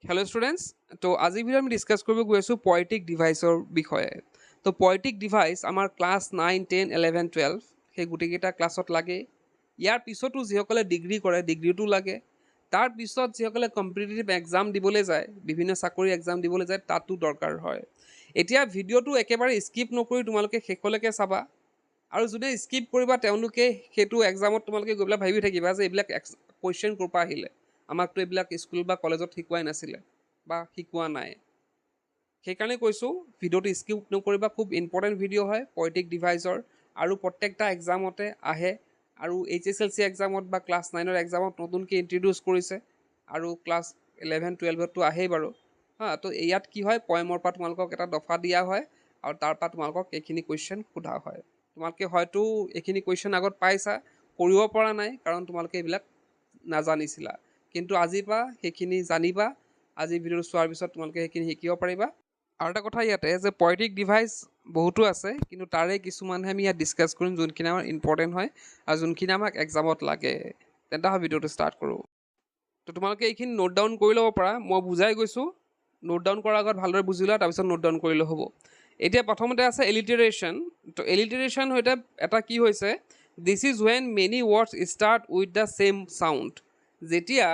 hello' students তো আজি video' আমি ডিছকাছ কৰিব গৈ আছোঁ পয়েটিক ডিভাইচৰ বিষয়ে তো পয়েটিক ডিভাইচ আমাৰ ক্লাছ 9, 10, 11, 12 সেই গোটেইকেইটা ক্লাছত লাগে ইয়াৰ পিছতো যিসকলে ডিগ্ৰী কৰে ডিগ্ৰীটো লাগে তাৰপিছত যিসকলে কম্পিটিটিভ এক্সাম দিবলৈ যায় বিভিন্ন চাকৰি এক্সাম দিবলৈ যায় তাতো দৰকাৰ হয় এতিয়া ভিডিঅ'টো একেবাৰে স্কিপ নকৰি তোমালোকে শেষলৈকে চাবা আৰু যোনে স্কিপ কৰিবা তেওঁলোকে সেইটো এক্সামত তোমালোকে গৈ পেলাই ভাবি থাকিবা যে এইবিলাক কুৱেশ্যন ক'ৰ পৰা আহিলে আমাকতো এইবিলাক স্কুল বা কলেজত শিকোৱাই নাছিলে বা শিকোৱা নাই সেইকাৰণে কৈছোঁ ভিডিঅ'টো স্কিপ নকৰিবা খুব ইম্পৰ্টেণ্ট ভিডিঅ' হয় পয়েটিক ডিভাইচৰ আৰু প্ৰত্যেকটা এক্সামতে আহে আৰু HSLC এক্সামত বা ক্লাছ 9ৰ এক্সামত নতুনকৈ ইণ্ট্ৰডিউচ কৰিছে আৰু ক্লাছ 11, 12তো আহেই বাৰু তো ইয়াত কি হয় পয়েমৰ পৰা তোমালোকক এটা দফা দিয়া হয় আৰু তাৰ পৰা তোমালোকক এইখিনি কুৱেশ্যন সোধা হয় তোমালোকে হয়তো এইখিনি কুৱেশ্যন আগত পাইছা কৰিব পৰা নাই কাৰণ তোমালোকে এইবিলাক নাজানিছিলা কিন্তু আজিৰ পৰা সেইখিনি জানিবা আজি ভিডিঅ'টো চোৱাৰ পিছত তোমালোকে সেইখিনি শিকিব পাৰিবা আৰু এটা কথা ইয়াতে যে পয়েটিক ডিভাইচ বহুতো আছে কিন্তু তাৰে কিছুমানহে আমি ইয়াত ডিছকাছ কৰিম যোনখিনি আমাৰ ইম্পৰ্টেণ্ট হয় আৰু যোনখিনি আমাক এক্সামত লাগে তেন্তে হয় ভিডিঅ'টো ষ্টাৰ্ট কৰোঁ তো তোমালোকে এইখিনি নোট ডাউন কৰি ল'ব পাৰা মই বুজাই গৈছোঁ নোট ডাউন কৰাৰ আগত ভালদৰে বুজি লোৱা তাৰপিছত নোট ডাউন কৰিলে হ'ব এতিয়া প্ৰথমতে আছে এলিটাৰেশ্যন তো এলিটাৰেশ্যন সৈতে এটা কি হৈছে this is when many words start with the same sound যেতিয়া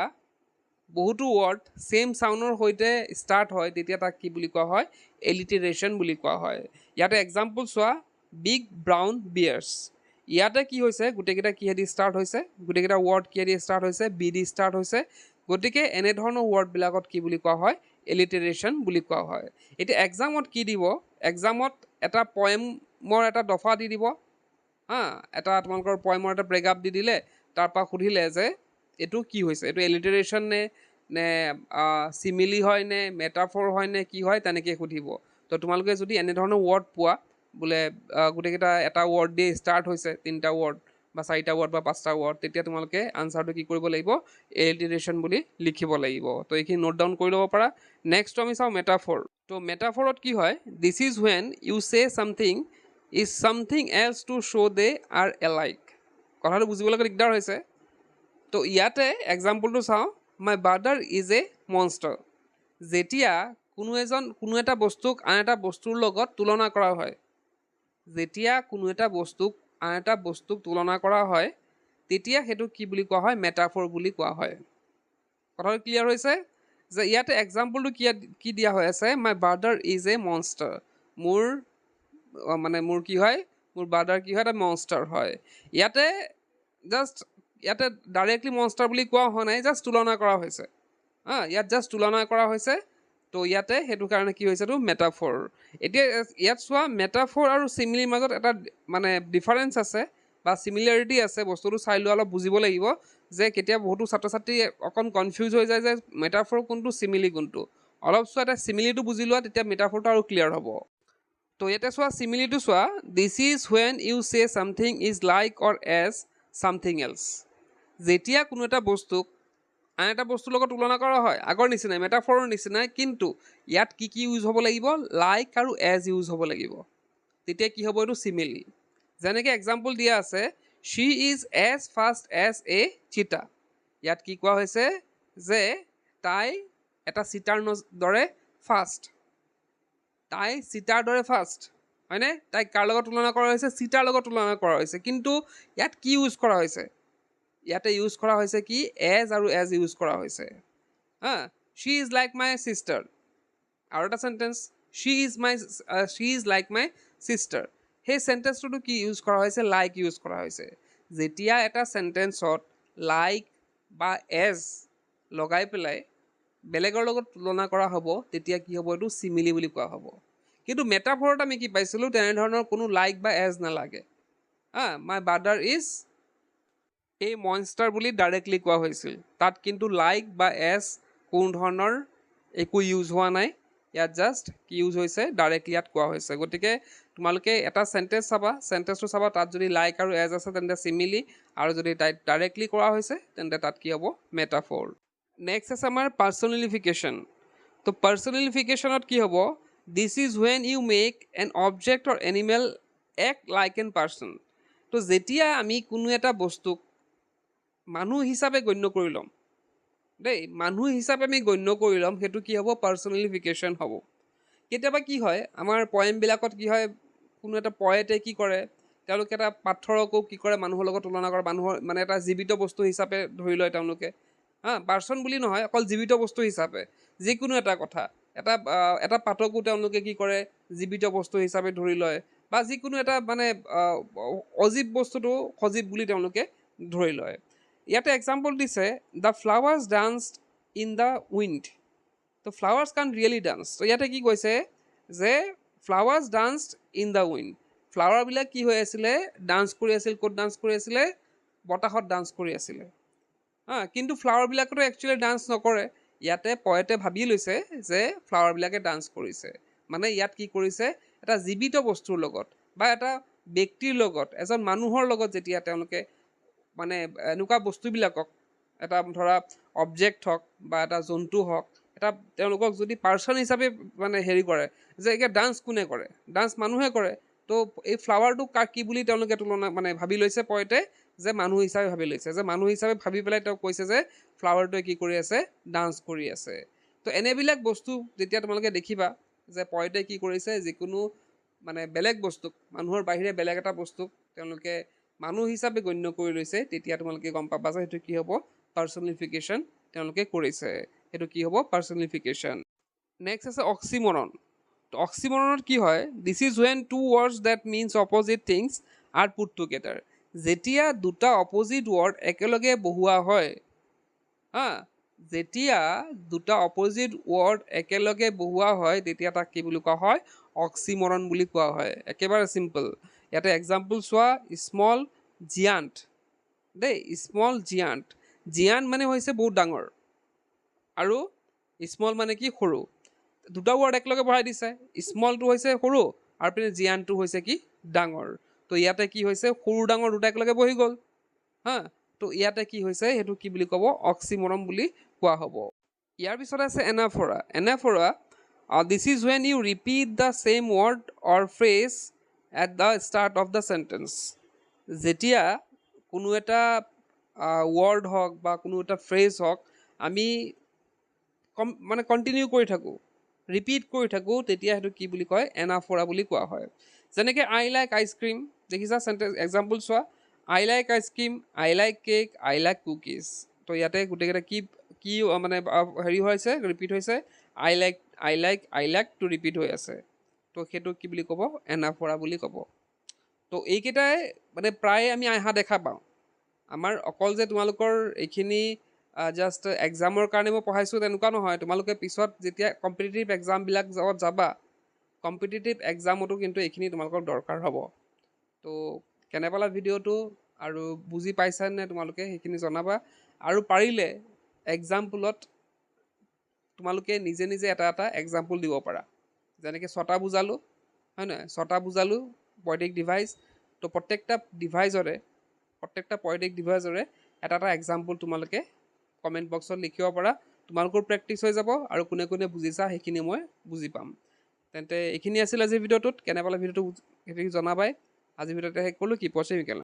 বহুতো ৱৰ্ড ছেম চাউণ্ডৰ সৈতে ষ্টাৰ্ট হয় তেতিয়া তাক কি বুলি কোৱা হয় এলিটাৰেশ্যন বুলি কোৱা হয় ইয়াতে এক্সাম্পল চোৱা বিগ ব্ৰাউন বিয়াৰ্ছ ইয়াতে কি হৈছে গোটেইকেইটা কিহেদি ষ্টাৰ্ট হৈছে গোটেইকেইটা ৱৰ্ড কিহেদি ষ্টাৰ্ট হৈছে বি দি ষ্টাৰ্ট হৈছে গতিকে এনেধৰণৰ ৱৰ্ডবিলাকত কি বুলি কোৱা হয় এলিটাৰেশ্যন বুলি কোৱা হয় এতিয়া এক্সামত কি দিব এক্সামত এটা পয়েমৰ এটা দফা দি দিব এটা তোমালোকৰ পয়েমৰ এটা ব্ৰেকআপ দি দিলে তাৰপৰা সুধিলে যে এইটো কি হৈছে এইটো এলিটাৰেশ্যন নে চিমিলি হয় নে মেটাফৰ হয় নে কি হয় তেনেকৈ সুধিব তো তোমালোকে যদি এনেধৰণৰ ৱৰ্ড পোৱা বোলে গোটেইকেইটা এটা ৱৰ্ড দিয়ে ষ্টাৰ্ট হৈছে 3টা ৱৰ্ড বা 4টা ৱৰ্ড বা 5টা ৱৰ্ড তেতিয়া তোমালোকে আনচাৰটো কি কৰিব লাগিব এলিটাৰেশ্যন বুলি লিখিব লাগিব তো এইখিনি নোট ডাউন কৰি ল'ব পাৰা নেক্সট আমি চাওঁ মেটাফৰ তো মেটাফৰত কি হয় this is when you say something is something else to show' they are alike কথাটো বুজিবলৈকে দিগদাৰ হৈছে তো ইয়াতে এক্সাম্পলটো চাওঁ my brother is a monster যেতিয়া কোনো এটা বস্তুক আন এটা বস্তুৰ লগত তুলনা কৰা হয় যেতিয়া কোনো এটা বস্তুক আন এটা বস্তুক তুলনা কৰা হয় তেতিয়া সেইটো কি বুলি কোৱা হয় মেটাফৰ বুলি কোৱা হয় কথাটো ক্লিয়াৰ হৈছে যে ইয়াতে এক্সাম্পলটো কি দিয়া হৈ আছে মাই ব্ৰাদাৰ ইজ এ মনষ্টাৰ মোৰ কি হয় মোৰ ব্ৰাদাৰ কি হয় এটা মনষ্টাৰ হয় ইয়াতে ডাইৰেক্টলি মনষ্টাৰ বুলি কোৱা হোৱা নাই জাষ্ট তুলনা কৰা হৈছে ইয়াত জাষ্ট তুলনা কৰা হৈছে তো ইয়াতে সেইটো কাৰণে কি হৈছে এইটো মেটাফৰ এতিয়া ইয়াত চোৱা মেটাফৰ আৰু চিমিলিৰ মাজত এটা মানে ডিফাৰেঞ্চ আছে বা চিমিলাৰিটি আছে বস্তুটো চাই লোৱা অলপ বুজিব লাগিব যে কেতিয়া বহুতো ছাত্ৰ ছাত্ৰী অকণ কনফিউজ হৈ যায় যে মেটাফৰ কোনটো চিমিলি কোনটো অলপ চোৱা এটা চিমিলিটো বুজি লোৱা তেতিয়া মেটাফৰটো আৰু ক্লিয়াৰ হ'ব তো ইয়াতে চোৱা চিমিলিটো চোৱা this is when you say something is like or as something else যেতিয়া কোনো এটা বস্তুক আন এটা বস্তুৰ লগত তুলনা কৰা হয় আগৰ নিচিনাই মেটাফৰৰ নিচিনাই কিন্তু ইয়াত কি ইউজ হ'ব লাগিব লাইক আৰু এজ ইউজ হ'ব লাগিব তেতিয়া কি হ'ব এইটো চিমিলি যেনেকৈ এক্সাম্পল দিয়া আছে she is as fast as a cheetah ইয়াত কি কোৱা হৈছে যে তাই এটা চিতাৰ দৰে ফাষ্ট হয়নে তাইক কাৰ লগত তুলনা কৰা হৈছে চিতাৰ লগত তুলনা কৰা হৈছে কিন্তু ইয়াত কি ইউজ কৰা হৈছে ইয়াতে ইউজ কৰা হৈছে কি এজ আৰু এজ ইউজ কৰা হৈছে শ্বি ইজ লাইক মাই ছিষ্টাৰ আৰু এটা sentence Shi is like my sister সেই চেণ্টেঞ্চটোতো কি ইউজ কৰা হৈছে লাইক ইউজ কৰা হৈছে যেতিয়া এটা চেণ্টেঞ্চত লাইক বা এজ লগাই পেলাই বেলেগৰ লগত তুলনা কৰা হ'ব তেতিয়া কি হ'ব এইটো চিমিলি বুলি কোৱা হ'ব কিন্তু মেটাফৰত আমি কি পাইছিলোঁ তেনেধৰণৰ কোনো লাইক বা এজ নালাগে মাই ব্ৰাদাৰ ইজ এই মনষ্টাৰ বুলি ডাইৰেক্টলি কোৱা হৈছিল তাত কিন্তু লাইক বা এজ কোনো ধৰণৰ একো ইউজ হোৱা নাই ইয়াত জাষ্ট কি ইউজ হৈছে ডাইৰেক্টলি ইয়াত কোৱা হৈছে গতিকে তোমালোকে এটা চেণ্টেঞ্চটো চাবা তাত যদি লাইক আৰু এজ আছে তেন্তে চিমিলি আৰু যদি তাইক ডাইৰেক্টলি কৰা হৈছে তেন্তে তাত কি হ'ব মেটাফৰ নেক্সট আছে আমাৰ পাৰ্চনেলিফিকেশ্যন তো পাৰ্চনেলিফিকেশ্যনত কি হ'ব this is when you make an object or animal act like an person so যেতিয়া আমি কোনো এটা বস্তুক মানুহ হিচাপে গণ্য কৰি ল'ম দেই মানুহ হিচাপে আমি গণ্য কৰি ল'ম সেইটো কি হ'ব পাৰ্চনেলিফিকেশ্যন হ'ব কেতিয়াবা কি হয় আমাৰ পয়েমবিলাকত কি হয় কোনো এটা পয়েটে কি কৰে তেওঁলোকে এটা পাথৰকো কি কৰে মানুহৰ লগত তুলনা কৰে মানুহৰ মানে এটা জীৱিত বস্তু হিচাপে ধৰি লয় তেওঁলোকে পাৰ্চন বুলি নহয় অকল জীৱিত বস্তু হিচাপে যিকোনো এটা কথা এটা পাঠকো তেওঁলোকে কি কৰে জীৱিত বস্তু হিচাপে ধৰি লয় বা যিকোনো এটা মানে অজীৱ বস্তুটো সজীৱ বুলি তেওঁলোকে ধৰি লয় ইয়াতে এক্সাম্পল দিছে the flowers danced in the wind তো ফ্লাৱাৰ্ছ কান ৰিয়েলি ডান্স তো ইয়াতে কি কৈছে যে flowers danced in the wind ফ্লাৱাৰবিলাক কি হৈ আছিলে ডান্স কৰি আছিল ক'ত ডান্স কৰি আছিলে বতাহত ডান্স কৰি আছিলে কিন্তু ফ্লাৱাৰবিলাকেতো একচুৱেলি ডান্স নকৰে ইয়াতে পয়েটে ভাবি লৈছে যে ফ্লাৱাৰবিলাকে ডান্স কৰিছে মানে ইয়াত কি কৰিছে এটা জীৱিত বস্তুৰ লগত বা এটা ব্যক্তিৰ লগত এজন মানুহৰ লগত যেতিয়া তেওঁলোকে মানে এনেকুৱা বস্তুবিলাকক এটা ধৰা অবজেক্ট হওক বা এটা জন্তু হওক এটা তেওঁলোকক যদি পাৰ্চন হিচাপে মানে হেৰি কৰে যে এতিয়া ডান্স কোনে কৰে ডান্স মানুহে কৰে তো এই ফ্লাৱাৰটো কাক কি বুলি তেওঁলোকে তুলনা মানে ভাবি লৈছে পয়েটে যে মানুহ হিচাপে ভাবি লৈছে যে মানুহ হিচাপে ভাবি পেলাই তেওঁ কৈছে যে ফ্লাৱাৰটোৱে কি কৰি আছে ডান্স কৰি আছে তো এনেবিলাক বস্তু যেতিয়া তোমালোকে দেখিবা যে পয়েটে কি কৰিছে যিকোনো মানে বেলেগ বস্তুক মানুহৰ বাহিৰে বেলেগ এটা বস্তুক তেওঁলোকে মানুহ হিচাপে গণ্য কৰি লৈছে তেতিয়া তোমালোকে গম পাবা যে সেইটো কি হ'ব পাৰ্চনেলিফিকেশ্যন তেওঁলোকে কৰিছে সেইটো কি হ'ব পাৰ্চনেলিফিকেশ্যন নেক্সট আছে অক্সিমৰন তো অক্সিমৰণত কি হয় this is when two words that means opposite things are put together যেতিয়া দুটা অপজিট ৱৰ্ড একেলগে বহোৱা হয় যেতিয়া দুটা অপজিট ৱৰ্ড একেলগে বহোৱা হয় তেতিয়া তাক কি বুলি কোৱা হয় অক্সিমৰন বুলি কোৱা হয় একেবাৰে চিম্পল ইয়াতে এক্সাম্পল চোৱা স্মল জিয়াণ্ট দেই স্মল জিয়াণ্ট জিয়াণ্ট মানে হৈছে বহুত ডাঙৰ আৰু স্মল মানে কি সৰু দুটা ৱৰ্ড একেলগে বহাই দিছে স্মলটো হৈছে সৰু আৰু পিনে জিয়ানটো হৈছে কি ডাঙৰ তো ইয়াতে কি হৈছে সৰু ডাঙৰ দুটা একেলগে বহি গ'ল তো ইয়াতে কি হৈছে সেইটো কি বুলি ক'ব অক্সিমৰন বুলি কোৱা হ'ব ইয়াৰ পিছত আছে anaphora this is when you repeat the same word or phrase at the start of the sentence যেতিয়া কোনো এটা ৱৰ্ড হওক বা কোনো এটা ফ্ৰেজ হওক আমি মানে কণ্টিনিউ কৰি থাকোঁ ৰিপিট কৰি থাকোঁ তেতিয়া সেইটো কি বুলি কয় এনাফৰা বুলি কোৱা হয় যেনেকৈ আই লাইক আইচক্ৰীম দেখিছা চেণ্টেন্স এক্সাম্পল চোৱা আই লাইক আইচক্ৰীম আই লাইক কেক আই লাইক কুকিজ তো ইয়াতে গোটেইকেইটা কি মানে হেৰি হৈছে ৰিপিট হৈছে আই লাইক টু ৰিপিট হৈ আছে তো সেইটো কি বুলি ক'ব এনাফৰা বুলি ক'ব তো এইকেইটাই মানে প্ৰায় আমি অহা দেখা পাওঁ আমাৰ অকল যে তোমালোকৰ এইখিনি জাষ্ট এক্সামৰ কাৰণে মই পঢ়াইছোঁ তেনেকুৱা নহয় তোমালোকে পিছত যেতিয়া কম্পিটিটিভ এক্সামবিলাক যাবা কম্পিটিটিভ এক্সামতো কিন্তু এইখিনি তোমালোকৰ দৰকাৰ হ'ব তো কেনে পালা ভিডিঅ'টো আৰু বুজি পাইছানে তোমালোকে সেইখিনি জনাবা আৰু পাৰিলে এক্সাম্পলত তোমালোকে নিজে নিজে এটা এটা এক্সাম্পল দিব পাৰা যেনেকৈ ছটা বুজালোঁ হয় নহয় ছটা বুজালোঁ পয়েটিক ডিভাইচ তো প্ৰত্যেকটা পয়েটিক ডিভাইজৰে এটা এটা এক্সাম্পল তোমালোকে কমেণ্ট বক্সত লিখিব পাৰা তোমালোকৰ প্ৰেক্টিছ হৈ যাব আৰু কোনে কোনে বুজিছা সেইখিনি মই বুজি পাম তেন্তে এইখিনি আছিল আজিৰ ভিডিঅ'টোত কেনে পালা ভিডিঅ'টো সেইটো জনাবাই আজিৰ ভিডিঅ'তে শেষ কৰিলোঁ কি পচিমিকেল